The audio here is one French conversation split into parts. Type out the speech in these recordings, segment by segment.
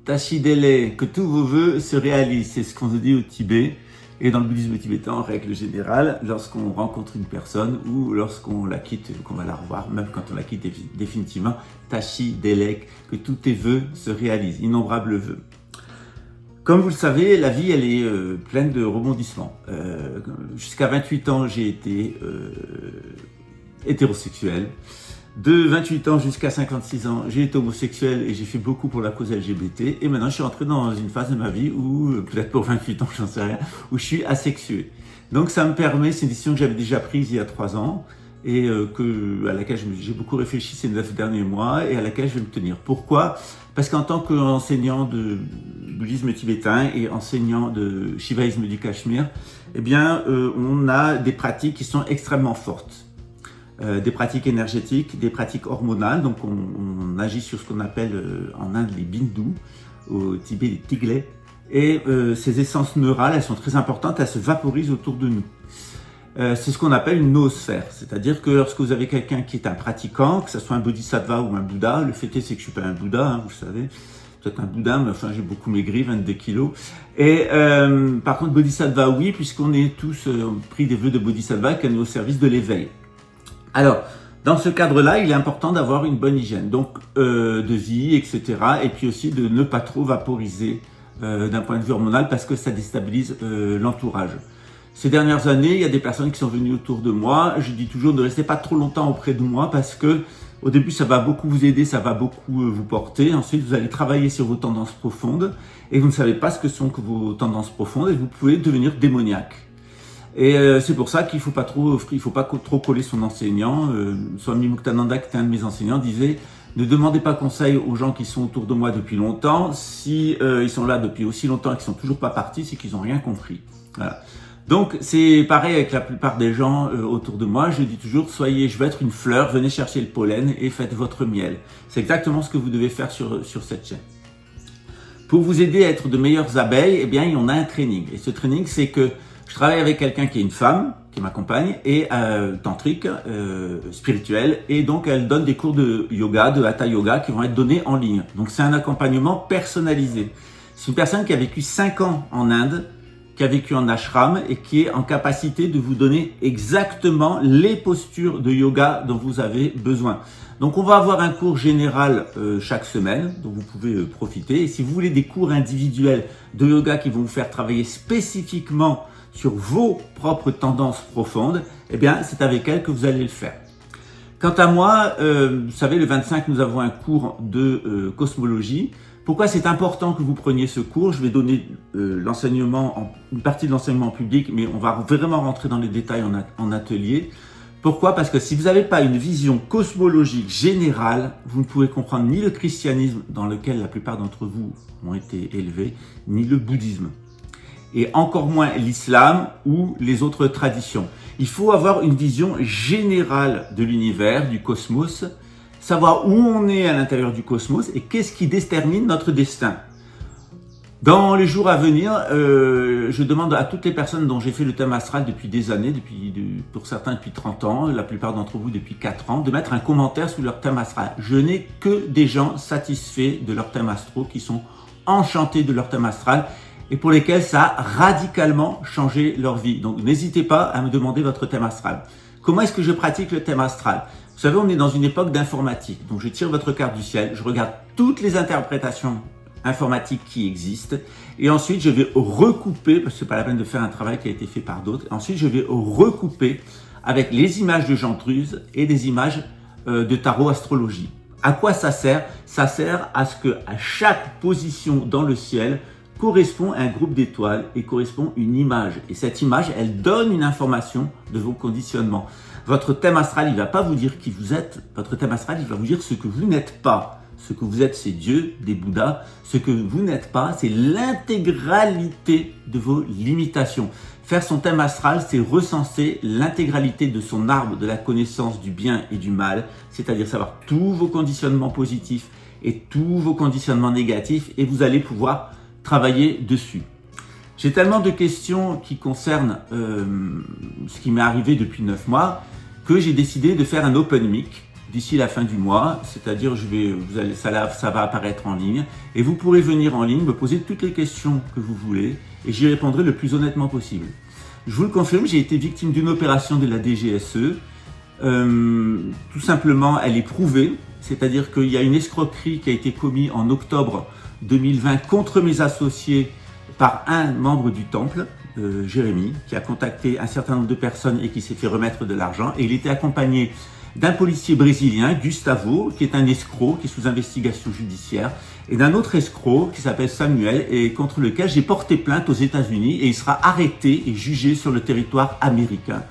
Tachidele, que tous vos vœux se réalisent. C'est ce qu'on se dit au Tibet. Et dans le bouddhisme tibétain, en règle générale, lorsqu'on rencontre une personne ou lorsqu'on la quitte, qu'on va la revoir, même quand on la quitte définitivement, Tachidele, que tous tes vœux se réalisent, innombrables vœux. Comme vous le savez, la vie, elle est pleine de rebondissements. Jusqu'à 28 ans, j'ai été hétérosexuel. De 28 ans jusqu'à 56 ans, j'ai été homosexuel et j'ai fait beaucoup pour la cause LGBT. Et maintenant, je suis rentré dans une phase de ma vie où, peut-être pour 28 ans, j'en sais rien, où je suis asexué. Donc ça me permet, c'est une décision que j'avais déjà prise il y a 3 ans et à laquelle j'ai beaucoup réfléchi ces 9 derniers mois et à laquelle je vais me tenir. Pourquoi ? Parce qu'en tant qu'enseignant de bouddhisme tibétain et enseignant de shivaïsme du Cachemire, eh bien, on a des pratiques qui sont extrêmement fortes. Des pratiques énergétiques, des pratiques hormonales, donc on agit sur ce qu'on appelle en Inde les bindus, au Tibet les tiglets, et ces essences neurales, elles sont très importantes, elles se vaporisent autour de nous. C'est ce qu'on appelle une noosphère, c'est-à-dire que lorsque vous avez quelqu'un qui est un pratiquant, que ce soit un bodhisattva ou un bouddha, le fait est c'est que je suis pas un bouddha, hein, vous savez, peut-être un bouddha, mais enfin j'ai beaucoup maigri, 22 kilos. Et par contre bodhisattva oui, puisqu'on est tous pris des vœux de bodhisattva qui est au service de l'éveil. Alors, dans ce cadre-là, il est important d'avoir une bonne hygiène, donc de vie, etc. Et puis aussi de ne pas trop vaporiser d'un point de vue hormonal parce que ça déstabilise l'entourage. Ces dernières années, il y a des personnes qui sont venues autour de moi. Je dis toujours ne restez pas trop longtemps auprès de moi parce que au début, ça va beaucoup vous aider, ça va beaucoup vous porter. Ensuite, vous allez travailler sur vos tendances profondes et vous ne savez pas ce que sont vos tendances profondes et vous pouvez devenir démoniaque. Et c'est pour ça qu'il faut pas trop coller son enseignant. Swami Muktananda, qui était un de mes enseignants, disait ne demandez pas conseil aux gens qui sont autour de moi depuis longtemps. Si ils sont là depuis aussi longtemps et qu'ils sont toujours pas partis, c'est qu'ils ont rien compris. Voilà. Donc c'est pareil avec la plupart des gens autour de moi. Je dis toujours je veux être une fleur, venez chercher le pollen et faites votre miel. C'est exactement ce que vous devez faire sur cette chaîne. Pour vous aider à être de meilleures abeilles, eh bien on a un training. Et ce training, c'est que je travaille avec quelqu'un qui est une femme, qui m'accompagne, et tantrique, spirituelle, et donc elle donne des cours de yoga, de hatha yoga, qui vont être donnés en ligne. Donc c'est un accompagnement personnalisé. C'est une personne qui a vécu 5 ans en Inde, qui a vécu en ashram, et qui est en capacité de vous donner exactement les postures de yoga dont vous avez besoin. Donc on va avoir un cours général chaque semaine, dont vous pouvez profiter. Et si vous voulez des cours individuels de yoga qui vont vous faire travailler spécifiquement sur vos propres tendances profondes, eh bien, c'est avec elle que vous allez le faire. Quant à moi, vous savez, le 25, nous avons un cours de cosmologie. Pourquoi c'est important que vous preniez ce cours? Je vais donner l'enseignement, une partie de l'enseignement public, mais on va vraiment rentrer dans les détails en atelier. Pourquoi? Parce que si vous n'avez pas une vision cosmologique générale, vous ne pouvez comprendre ni le christianisme dans lequel la plupart d'entre vous ont été élevés, ni le bouddhisme. Et encore moins l'islam ou les autres traditions. Il faut avoir une vision générale de l'univers, du cosmos, savoir où on est à l'intérieur du cosmos et qu'est-ce qui détermine notre destin. Dans les jours à venir, je demande à toutes les personnes dont j'ai fait le thème astral depuis des années, pour certains depuis 30 ans, la plupart d'entre vous depuis 4 ans, de mettre un commentaire sous leur thème astral. Je n'ai que des gens satisfaits de leur thème astral, qui sont enchantés de leur thème astral, et pour lesquels ça a radicalement changé leur vie. Donc n'hésitez pas à me demander votre thème astral. Comment est-ce que je pratique le thème astral? Vous savez, on est dans une époque d'informatique. Donc je tire votre carte du ciel, je regarde toutes les interprétations informatiques qui existent, et ensuite je vais recouper, parce que c'est pas la peine de faire un travail qui a été fait par d'autres, ensuite je vais recouper avec les images de Jean Druse et des images de tarot astrologie. À quoi ça sert? Ça sert à ce que à chaque position dans le ciel correspond un groupe d'étoiles et correspond une image. Et cette image, elle donne une information de vos conditionnements. Votre thème astral, il ne va pas vous dire qui vous êtes. Votre thème astral, il va vous dire ce que vous n'êtes pas. Ce que vous êtes, c'est Dieu, des Bouddhas. Ce que vous n'êtes pas, c'est l'intégralité de vos limitations. Faire son thème astral, c'est recenser l'intégralité de son arbre de la connaissance du bien et du mal, c'est-à-dire savoir tous vos conditionnements positifs et tous vos conditionnements négatifs, et vous allez pouvoir travailler dessus. J'ai tellement de questions qui concernent ce qui m'est arrivé depuis 9 mois que j'ai décidé de faire un open mic d'ici la fin du mois, c'est-à-dire ça va apparaître en ligne et vous pourrez venir en ligne, me poser toutes les questions que vous voulez et j'y répondrai le plus honnêtement possible. Je vous le confirme, j'ai été victime d'une opération de la DGSE. Tout simplement, elle est prouvée, c'est-à-dire qu'il y a une escroquerie qui a été commise en octobre 2020 contre mes associés par un membre du Temple, Jérémy, qui a contacté un certain nombre de personnes et qui s'est fait remettre de l'argent. Et il était accompagné d'un policier brésilien, Gustavo, qui est un escroc, qui est sous investigation judiciaire, et d'un autre escroc qui s'appelle Samuel, et contre lequel j'ai porté plainte aux États-Unis, et il sera arrêté et jugé sur le territoire américain.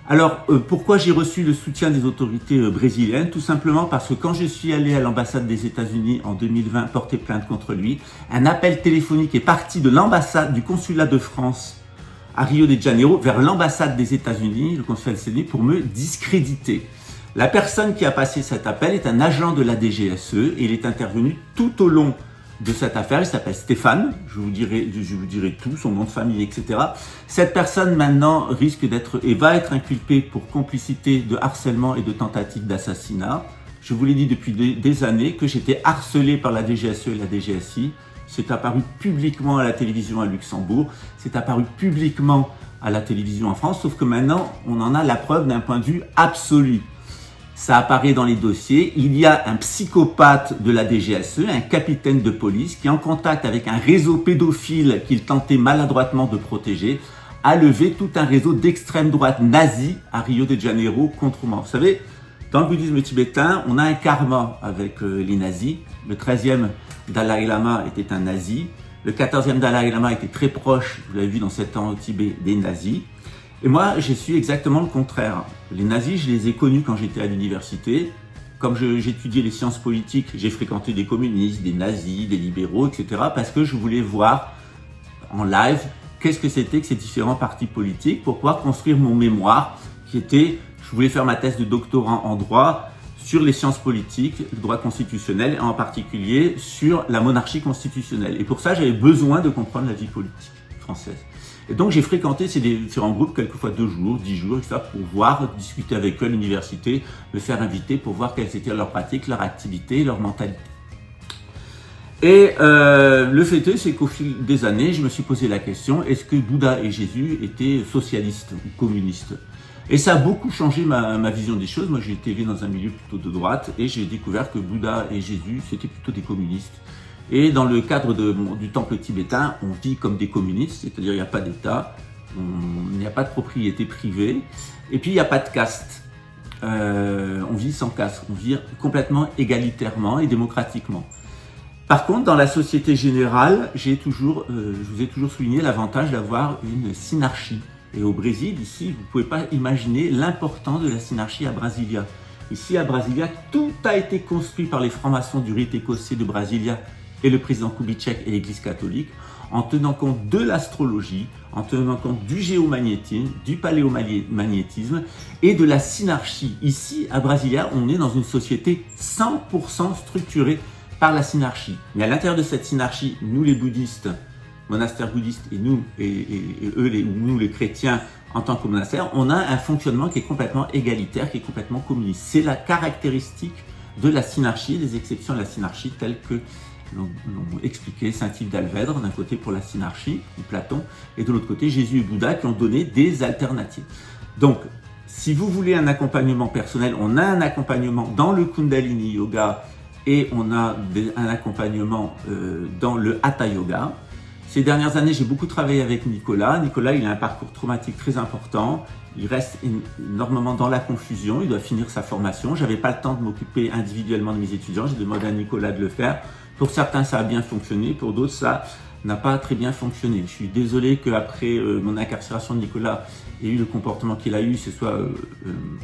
Alors, pourquoi j'ai reçu le soutien des autorités brésiliennes? Tout simplement parce que quand je suis allé à l'ambassade des États-Unis en 2020 porter plainte contre lui, un appel téléphonique est parti de l'ambassade du consulat de France à Rio de Janeiro vers l'ambassade des États-Unis, le consulat des États-Unis, pour me discréditer. La personne qui a passé cet appel est un agent de la DGSE et il est intervenu tout au long de cette affaire. Il s'appelle Stéphane, je vous dirai tout, son nom de famille, etc. Cette personne maintenant risque d'être et va être inculpée pour complicité de harcèlement et de tentative d'assassinat. Je vous l'ai dit depuis des années que j'étais harcelé par la DGSE et la DGSI. C'est apparu publiquement à la télévision à Luxembourg, c'est apparu publiquement à la télévision en France, sauf que maintenant on en a la preuve d'un point de vue absolu. Ça apparaît dans les dossiers, il y a un psychopathe de la DGSE, un capitaine de police qui est en contact avec un réseau pédophile qu'il tentait maladroitement de protéger, a levé tout un réseau d'extrême droite nazie à Rio de Janeiro contre moi. Vous savez, dans le bouddhisme tibétain, on a un karma avec les nazis. Le 13e Dalai Lama était un nazi, le 14e Dalai Lama était très proche, vous l'avez vu dans 7 ans au Tibet, des nazis. Et moi, je suis exactement le contraire. Les nazis, je les ai connus quand j'étais à l'université. Comme j'étudiais les sciences politiques, j'ai fréquenté des communistes, des nazis, des libéraux, etc. parce que je voulais voir en live qu'est-ce que c'était que ces différents partis politiques pour pouvoir construire mon mémoire qui était, je voulais faire ma thèse de doctorat en droit sur les sciences politiques, le droit constitutionnel et en particulier sur la monarchie constitutionnelle. Et pour ça, j'avais besoin de comprendre la vie politique française. Et donc, j'ai fréquenté ces différents groupes, quelquefois 2 jours, 10 jours, etc., pour voir, discuter avec eux à l'université, me faire inviter pour voir quelles étaient leurs pratiques, leurs activités, leur mentalité. Et le fait est, c'est qu'au fil des années, je me suis posé la question, est-ce que Bouddha et Jésus étaient socialistes ou communistes? Et ça a beaucoup changé ma vision des choses. Moi, j'ai été élevé dans un milieu plutôt de droite et j'ai découvert que Bouddha et Jésus, c'était plutôt des communistes. Et dans le cadre du temple tibétain, on vit comme des communistes, c'est-à-dire il n'y a pas d'État, il n'y a pas de propriété privée, et puis il n'y a pas de caste. On vit sans caste, on vit complètement égalitairement et démocratiquement. Par contre, dans la société générale, je vous ai toujours souligné l'avantage d'avoir une synarchie. Et au Brésil, ici, vous ne pouvez pas imaginer l'importance de la synarchie à Brasilia. Ici, à Brasilia, tout a été construit par les francs-maçons du rite écossais de Brasilia et le président Kubitschek et l'Église catholique, en tenant compte de l'astrologie, en tenant compte du géomagnétisme, du paléomagnétisme et de la synarchie. Ici, à Brasilia, on est dans une société 100% structurée par la synarchie. Mais à l'intérieur de cette synarchie, nous les bouddhistes, monastères bouddhistes, et nous, nous les chrétiens, en tant que monastère, on a un fonctionnement qui est complètement égalitaire, qui est complètement communiste. C'est la caractéristique de la synarchie, des exceptions à la synarchie telles que l'ont expliqué Saint-Yves d'Alvèdre, d'un côté pour la synarchie, ou Platon, et de l'autre côté Jésus et Bouddha qui ont donné des alternatives. Donc, si vous voulez un accompagnement personnel, on a un accompagnement dans le Kundalini Yoga et on a un accompagnement dans le Hatha Yoga. Ces dernières années, j'ai beaucoup travaillé avec Nicolas. Nicolas, il a un parcours traumatique très important. Il reste énormément dans la confusion. Il doit finir sa formation. J'avais pas le temps de m'occuper individuellement de mes étudiants. J'ai demandé à Nicolas de le faire. Pour certains, ça a bien fonctionné. Pour d'autres, ça n'a pas très bien fonctionné. Je suis désolé qu'après mon incarcération, Nicolas ait eu le comportement qu'il a eu, se soit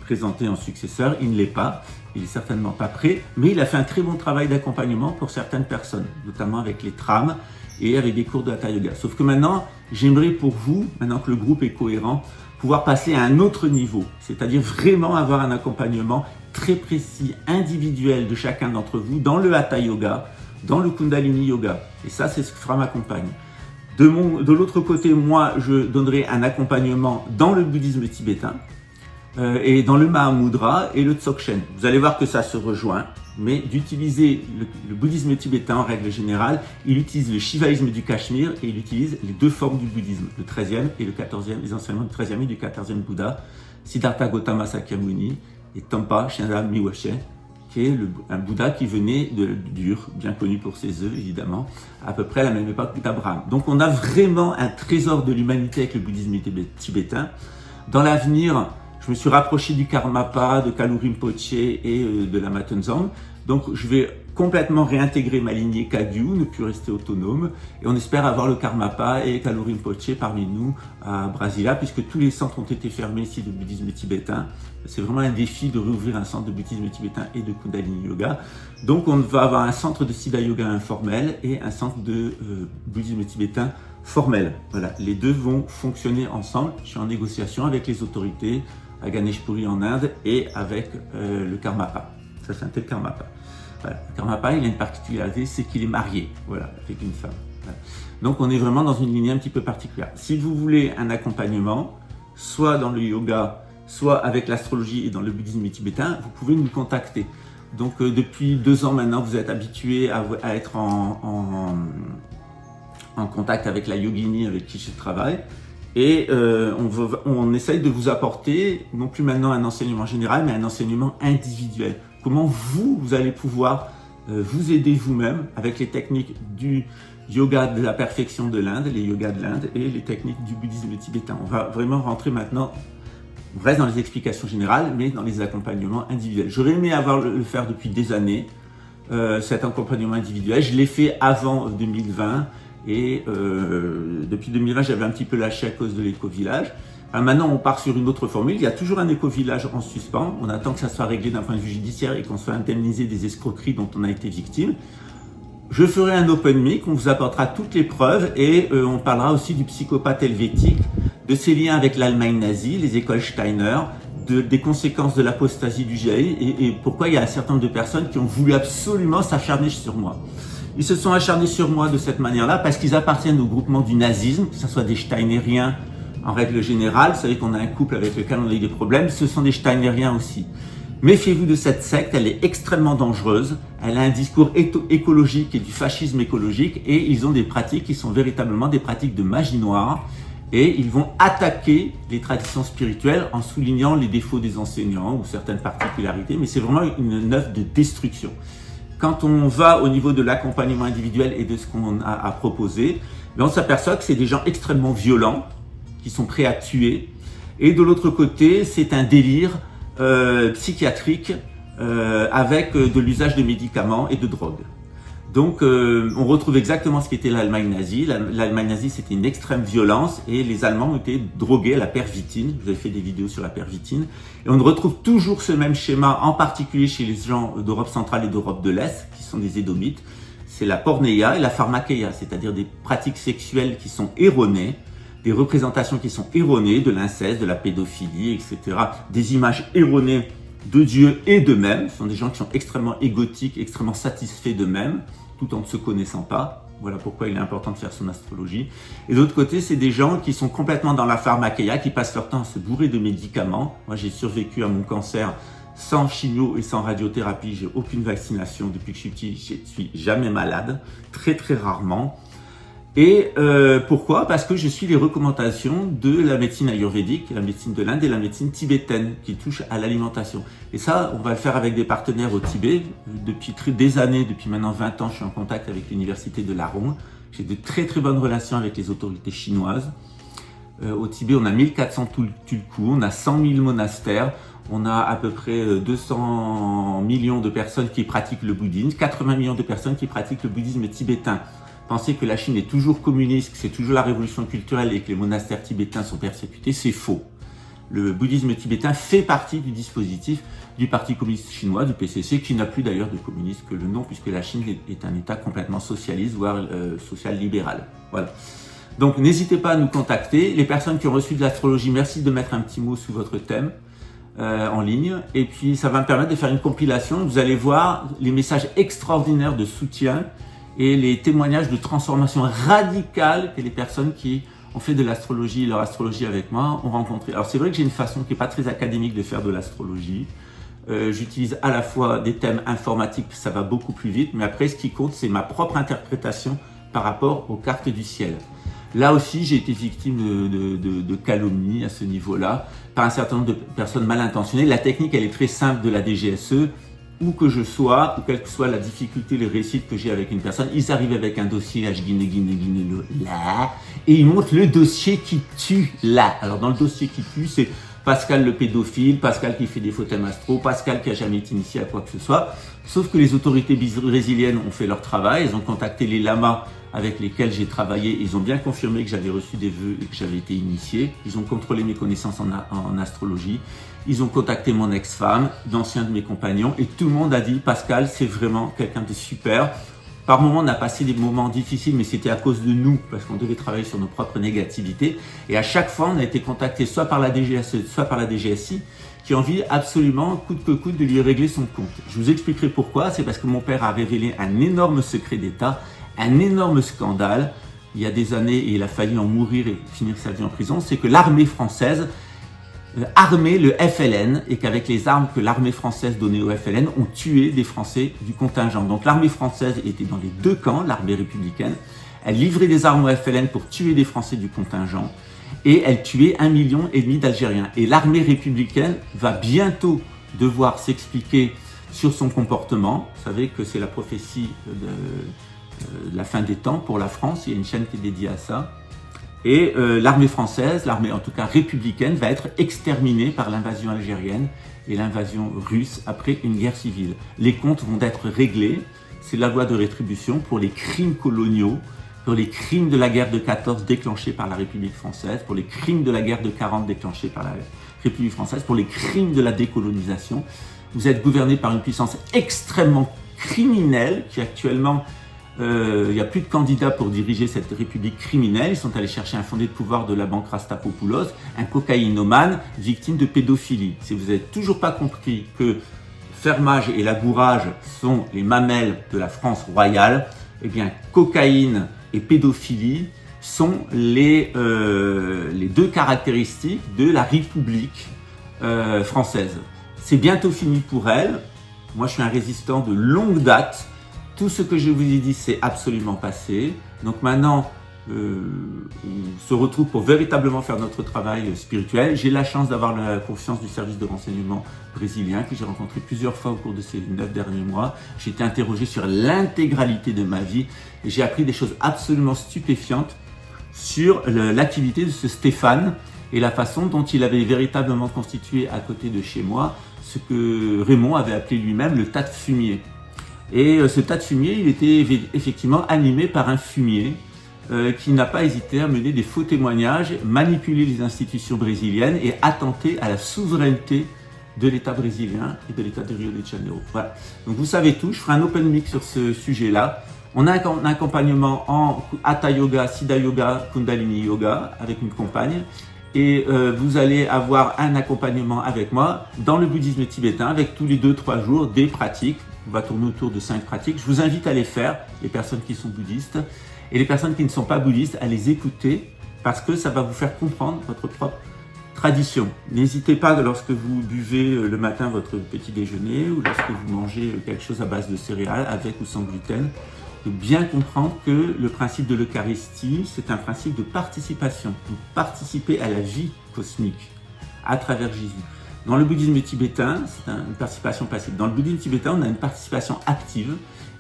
présenté en successeur. Il ne l'est pas. Il est certainement pas prêt. Mais il a fait un très bon travail d'accompagnement pour certaines personnes, notamment avec les trames et avec des cours de Hatha Yoga. Sauf que maintenant, j'aimerais pour vous, maintenant que le groupe est cohérent, pouvoir passer à un autre niveau, c'est-à-dire vraiment avoir un accompagnement très précis, individuel de chacun d'entre vous dans le Hatha Yoga, dans le Kundalini Yoga. Et ça, c'est ce que fera ma compagne. De l'autre côté, moi, je donnerai un accompagnement dans le bouddhisme tibétain. et dans le Mahamudra et le Dzogchen. Vous allez voir que ça se rejoint, mais d'utiliser le bouddhisme tibétain en règle générale, il utilise le shivaïsme du Cachemire et il utilise les deux formes du bouddhisme, le 13e et le 14e, les enseignements du 13e et du 14e Bouddha, Siddhartha Gautama Sakyamuni et Tampa Shinra Miwashe, qui est un Bouddha qui venait d'Ur, bien connu pour ses œuvres évidemment, à peu près à la même époque d'Abraham. Donc on a vraiment un trésor de l'humanité avec le bouddhisme tibétain. Dans l'avenir, je me suis rapproché du Karmapa, de Kalu Rinpoche et de Lama Tenzang. Donc je vais complètement réintégrer ma lignée Kagyu, ne plus rester autonome. Et on espère avoir le Karmapa et Kalu Rinpoche parmi nous à Brasilia, puisque tous les centres ont été fermés ici de bouddhisme tibétain. C'est vraiment un défi de réouvrir un centre de bouddhisme tibétain et de Kundalini Yoga. Donc on va avoir un centre de Siddha Yoga informel et un centre de bouddhisme tibétain formel. Voilà, les deux vont fonctionner ensemble. Je suis en négociation avec les autorités à Ganeshpuri en Inde et avec le Karmapa. Ça c'est un tel Karmapa. Voilà. Le Karmapa, il a une particularité, c'est qu'il est marié, voilà, avec une femme. Voilà. Donc on est vraiment dans une lignée un petit peu particulière. Si vous voulez un accompagnement, soit dans le yoga, soit avec l'astrologie et dans le bouddhisme tibétain, vous pouvez nous contacter. Donc depuis 2 ans maintenant, vous êtes habitués à être en contact avec la yogini avec qui je travaille. Et on essaye de vous apporter, non plus maintenant un enseignement général, mais un enseignement individuel. Comment vous allez pouvoir vous aider vous-même avec les techniques du yoga de la perfection de l'Inde, les yogas de l'Inde et les techniques du bouddhisme tibétain. On va vraiment rentrer maintenant, on reste dans les explications générales, mais dans les accompagnements individuels. J'aurais aimé le faire depuis des années, cet accompagnement individuel. Je l'ai fait avant 2020. Et depuis 2020, j'avais un petit peu lâché à cause de l'éco-village. Maintenant, on part sur une autre formule. Il y a toujours un éco-village en suspens. On attend que ça soit réglé d'un point de vue judiciaire et qu'on soit indemnisé des escroqueries dont on a été victime. Je ferai un open mic, on vous apportera toutes les preuves et on parlera aussi du psychopathe helvétique, de ses liens avec l'Allemagne nazie, les écoles Steiner, des conséquences de l'apostasie du GIE et pourquoi il y a un certain nombre de personnes qui ont voulu absolument s'acharner sur moi. Ils se sont acharnés sur moi de cette manière-là parce qu'ils appartiennent au groupement du nazisme, que ce soit des Steinériens en règle générale. Vous savez qu'on a un couple avec lequel on a eu des problèmes, ce sont des Steinériens aussi. Méfiez-vous de cette secte, elle est extrêmement dangereuse, elle a un discours écologique et du fascisme écologique et ils ont des pratiques qui sont véritablement des pratiques de magie noire et ils vont attaquer les traditions spirituelles en soulignant les défauts des enseignants ou certaines particularités, mais c'est vraiment une œuvre de destruction. Quand on va au niveau de l'accompagnement individuel et de ce qu'on a à proposer, on s'aperçoit que c'est des gens extrêmement violents, qui sont prêts à tuer. Et de l'autre côté, c'est un délire psychiatrique avec de l'usage de médicaments et de drogues. Donc on retrouve exactement ce qu'était l'Allemagne nazie. L'Allemagne nazie, c'était une extrême violence et les Allemands ont été drogués à la pervitine. Vous avez fait des vidéos sur la pervitine. Et on retrouve toujours ce même schéma, en particulier chez les gens d'Europe centrale et d'Europe de l'Est, qui sont des édomites. C'est la pornéia et la pharmakeia, c'est-à-dire des pratiques sexuelles qui sont erronées, des représentations qui sont erronées, de l'inceste, de la pédophilie, etc. Des images erronées de Dieu et d'eux-mêmes. Ce sont des gens qui sont extrêmement égotiques, extrêmement satisfaits d'eux-mêmes, tout en ne se connaissant pas. Voilà pourquoi il est important de faire son astrologie. Et de l'autre côté, c'est des gens qui sont complètement dans la pharmakeia, qui passent leur temps à se bourrer de médicaments. Moi, j'ai survécu à mon cancer sans chimio et sans radiothérapie. J'ai aucune vaccination depuis que je suis petit. Je suis jamais malade, très très rarement. Et pourquoi? Parce que je suis les recommandations de la médecine ayurvédique, la médecine de l'Inde et la médecine tibétaine qui touchent à l'alimentation. Et ça, on va le faire avec des partenaires au Tibet. Depuis des années, depuis maintenant 20 ans, je suis en contact avec l'université de Larong. J'ai de très très bonnes relations avec les autorités chinoises. Au Tibet, on a 1400 tulkus, on a 100 000 monastères, on a à peu près 200 millions de personnes qui pratiquent le bouddhisme, 80 millions de personnes qui pratiquent le bouddhisme tibétain. Penser que la Chine est toujours communiste, que c'est toujours la révolution culturelle et que les monastères tibétains sont persécutés, c'est faux. Le bouddhisme tibétain fait partie du dispositif du Parti communiste chinois, du PCC, qui n'a plus d'ailleurs de communiste que le nom, puisque la Chine est un État complètement socialiste, voire social-libéral. Voilà. Donc n'hésitez pas à nous contacter. Les personnes qui ont reçu de l'astrologie, merci de mettre un petit mot sous votre thème en ligne. Et puis ça va me permettre de faire une compilation. Vous allez voir les messages extraordinaires de soutien et les témoignages de transformation radicale que les personnes qui ont fait de l'astrologie, leur astrologie avec moi, ont rencontré. Alors c'est vrai que j'ai une façon qui n'est pas très académique de faire de l'astrologie. J'utilise à la fois des thèmes informatiques, ça va beaucoup plus vite, mais après ce qui compte, c'est ma propre interprétation par rapport aux cartes du ciel. Là aussi, j'ai été victime de calomnies à ce niveau-là, par un certain nombre de personnes mal intentionnées. La technique, elle est très simple de la DGSE. Où que je sois, ou quelle que soit la difficulté, les réussites que j'ai avec une personne, ils arrivent avec un dossier H là, et ils montrent le dossier qui tue là. Alors dans le dossier qui tue, c'est Pascal le pédophile, Pascal qui fait des faux thèmes astro, Pascal qui a jamais été initié à quoi que ce soit. Sauf que les autorités brésiliennes ont fait leur travail, elles ont contacté les lamas avec lesquels j'ai travaillé, ils ont bien confirmé que j'avais reçu des vœux et que j'avais été initié. Ils ont contrôlé mes connaissances en astrologie. Ils ont contacté mon ex-femme, d'anciens de mes compagnons, et tout le monde a dit « Pascal, c'est vraiment quelqu'un de super ». Par moments, on a passé des moments difficiles, mais c'était à cause de nous, parce qu'on devait travailler sur nos propres négativités. Et à chaque fois, on a été contacté soit par la DGSE, soit par la DGSI, qui ont envie absolument, coûte que coûte, de lui régler son compte. Je vous expliquerai pourquoi. C'est parce que mon père a révélé un énorme secret d'État, un énorme scandale, il y a des années, et il a failli en mourir et finir sa vie en prison. C'est que l'armée française armait le FLN, et qu'avec les armes que l'armée française donnait au FLN, on tué des Français du contingent. Donc l'armée française était dans les deux camps, l'armée républicaine. Elle livrait des armes au FLN pour tuer des Français du contingent, et elle tuait 1,5 million d'Algériens. Et l'armée républicaine va bientôt devoir s'expliquer sur son comportement. Vous savez que c'est la prophétie de la fin des temps pour la France, il y a une chaîne qui est dédiée à ça. Et l'armée française, l'armée en tout cas républicaine, va être exterminée par l'invasion algérienne et l'invasion russe après une guerre civile. Les comptes vont être réglés, c'est la loi de rétribution pour les crimes coloniaux, pour les crimes de la guerre de 14 déclenchés par la République française, pour les crimes de la guerre de 40 déclenchés par la République française, pour les crimes de la décolonisation. Vous êtes gouverné par une puissance extrêmement criminelle qui actuellement... il n'y a plus de candidats pour diriger cette république criminelle. Ils sont allés chercher un fondé de pouvoir de la banque Rastapopoulos, un cocaïnomane victime de pédophilie. Si vous n'avez toujours pas compris que fermage et labourage sont les mamelles de la France royale, eh bien cocaïne et pédophilie sont les deux caractéristiques de la République française. C'est bientôt fini pour elle. Moi, je suis un résistant de longue date. Tout ce que je vous ai dit, c'est absolument passé. Donc maintenant, on se retrouve pour véritablement faire notre travail spirituel. J'ai la chance d'avoir la confiance du service de renseignement brésilien que j'ai rencontré plusieurs fois au cours de ces 9 derniers mois. J'ai été interrogé sur l'intégralité de ma vie et j'ai appris des choses absolument stupéfiantes sur l'activité de ce Stéphane et la façon dont il avait véritablement constitué à côté de chez moi ce que Raymond avait appelé lui-même le tas de fumier. Et ce tas de fumier, il était effectivement animé par un fumier qui n'a pas hésité à mener des faux témoignages, manipuler les institutions brésiliennes et attenter à la souveraineté de l'État brésilien et de l'État de Rio de Janeiro. Voilà. Donc vous savez tout, je ferai un open mic sur ce sujet-là. On a un accompagnement en Hatha Yoga, Siddha Yoga, Kundalini Yoga avec une compagne. Et vous allez avoir un accompagnement avec moi dans le bouddhisme tibétain avec tous les 2-3 jours des pratiques. On va tourner autour de 5 pratiques. Je vous invite à les faire, les personnes qui sont bouddhistes. Et les personnes qui ne sont pas bouddhistes, à les écouter parce que ça va vous faire comprendre votre propre tradition. N'hésitez pas, lorsque vous buvez le matin votre petit déjeuner ou lorsque vous mangez quelque chose à base de céréales, avec ou sans gluten, de bien comprendre que le principe de l'Eucharistie, c'est un principe de participation. Vous participez à la vie cosmique à travers Jésus. Dans le bouddhisme tibétain, c'est une participation passive. Dans le bouddhisme tibétain, on a une participation active.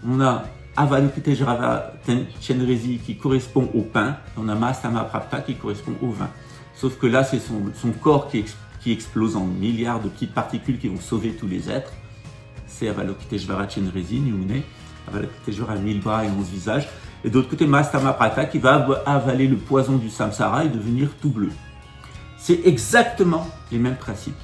On a Avalokiteshvara Chenrezig qui correspond au pain. On a Mahastamaprapta qui correspond au vin. Sauf que là, c'est son corps qui explose en milliards de petites particules qui vont sauver tous les êtres. C'est Avalokiteshvara Chenrezig, Nyingme. Avalokiteshvara a 1000 bras et 11 visages. Et d'autre côté, Mahastamaprapta qui va avaler le poison du samsara et devenir tout bleu. C'est exactement les mêmes principes.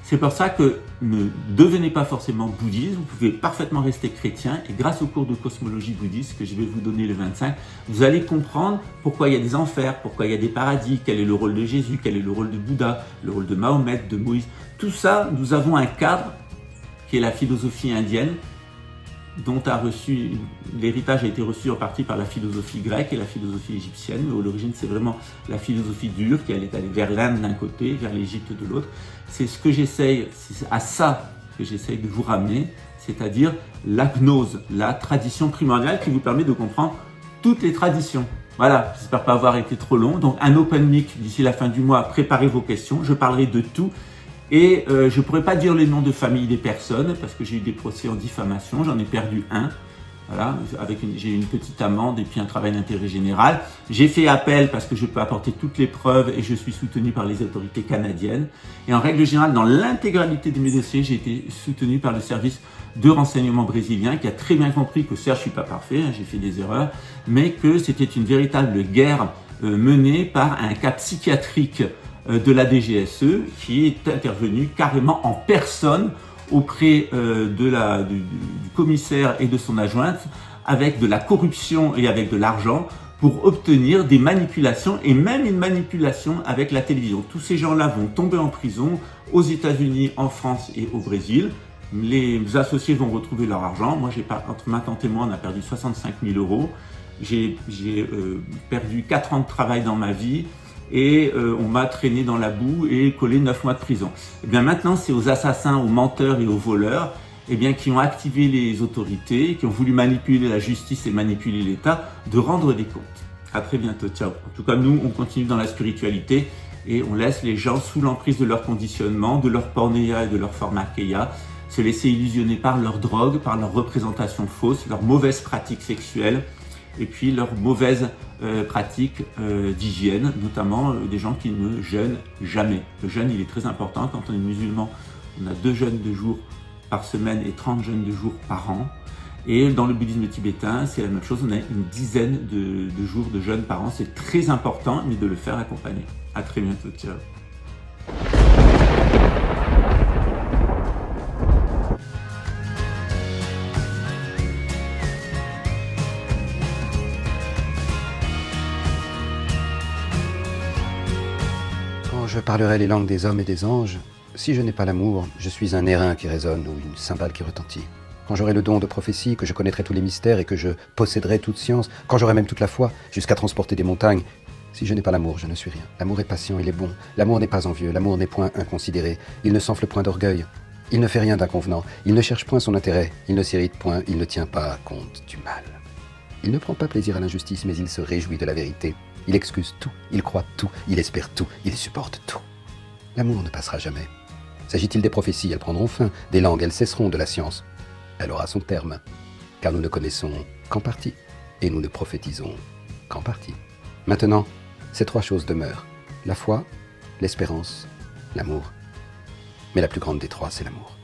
C'est pour ça que ne devenez pas forcément bouddhiste, vous pouvez parfaitement rester chrétien et grâce au cours de cosmologie bouddhiste que je vais vous donner le 25, vous allez comprendre pourquoi il y a des enfers, pourquoi il y a des paradis, quel est le rôle de Jésus, quel est le rôle de Bouddha, le rôle de Mahomet, de Moïse. Tout ça, nous avons un cadre qui est la philosophie indienne dont l'héritage a été reçu en partie par la philosophie grecque et la philosophie égyptienne, mais à l'origine c'est vraiment la philosophie dure qui allait aller vers l'Inde d'un côté, vers l'Égypte de l'autre. C'est à ça que j'essaye de vous ramener, c'est-à-dire la gnose, la tradition primordiale qui vous permet de comprendre toutes les traditions. Voilà, j'espère pas avoir été trop long. Donc un open mic d'ici la fin du mois, préparez vos questions, je parlerai de tout. Et je pourrais pas dire les noms de famille des personnes parce que j'ai eu des procès en diffamation, j'en ai perdu un. Voilà, j'ai eu une petite amende et puis un travail d'intérêt général. J'ai fait appel parce que je peux apporter toutes les preuves et je suis soutenu par les autorités canadiennes. Et en règle générale, dans l'intégralité de mes dossiers, j'ai été soutenu par le service de renseignement brésilien qui a très bien compris que certes, je suis pas parfait, hein, j'ai fait des erreurs, mais que c'était une véritable guerre menée par un cas psychiatrique de la DGSE qui est intervenu carrément en personne auprès du commissaire et de son adjointe avec de la corruption et avec de l'argent pour obtenir des manipulations et même une manipulation avec la télévision. Tous ces gens-là vont tomber en prison aux États-Unis, en France et au Brésil. Les associés vont retrouver leur argent. Moi, entre ma tante et moi, on a perdu 65 000 euros. J'ai perdu 4 ans de travail dans ma vie. Et on m'a traîné dans la boue et collé 9 mois de prison. Et bien maintenant, c'est aux assassins, aux menteurs et aux voleurs qui ont activé les autorités, qui ont voulu manipuler la justice et manipuler l'État, de rendre des comptes. À très bientôt, ciao. En tout cas, nous, on continue dans la spiritualité et on laisse les gens sous l'emprise de leur conditionnement, de leur pornéia et de leur pharmakeia, se laisser illusionner par leur drogue, par leur représentation fausse, leurs mauvaises pratiques sexuelles, et puis leurs mauvaises pratiques d'hygiène, notamment des gens qui ne jeûnent jamais. Le jeûne, il est très important. Quand on est musulman, on a 2 jeûnes de jour par semaine et 30 jeûnes de jour par an. Et dans le bouddhisme tibétain, c'est la même chose. On a une dizaine de jours de jeûne par an. C'est très important, mais de le faire accompagner. À très bientôt. Ciao. Je parlerai les langues des hommes et des anges. Si je n'ai pas l'amour, je suis un airain qui résonne ou une cymbale qui retentit. Quand j'aurai le don de prophétie, que je connaîtrai tous les mystères et que je posséderai toute science, quand j'aurai même toute la foi, jusqu'à transporter des montagnes, si je n'ai pas l'amour, je ne suis rien. L'amour est patient, il est bon. L'amour n'est pas envieux, l'amour n'est point inconsidéré. Il ne s'enfle point d'orgueil. Il ne fait rien d'inconvenant. Il ne cherche point son intérêt. Il ne s'irrite point. Il ne tient pas compte du mal. Il ne prend pas plaisir à l'injustice, mais il se réjouit de la vérité. Il excuse tout, il croit tout, il espère tout, il supporte tout. L'amour ne passera jamais. S'agit-il des prophéties, elles prendront fin. Des langues, elles cesseront. De la science, elle aura son terme. Car nous ne connaissons qu'en partie, et nous ne prophétisons qu'en partie. Maintenant, ces 3 choses demeurent. La foi, l'espérance, l'amour. Mais la plus grande des 3, c'est l'amour.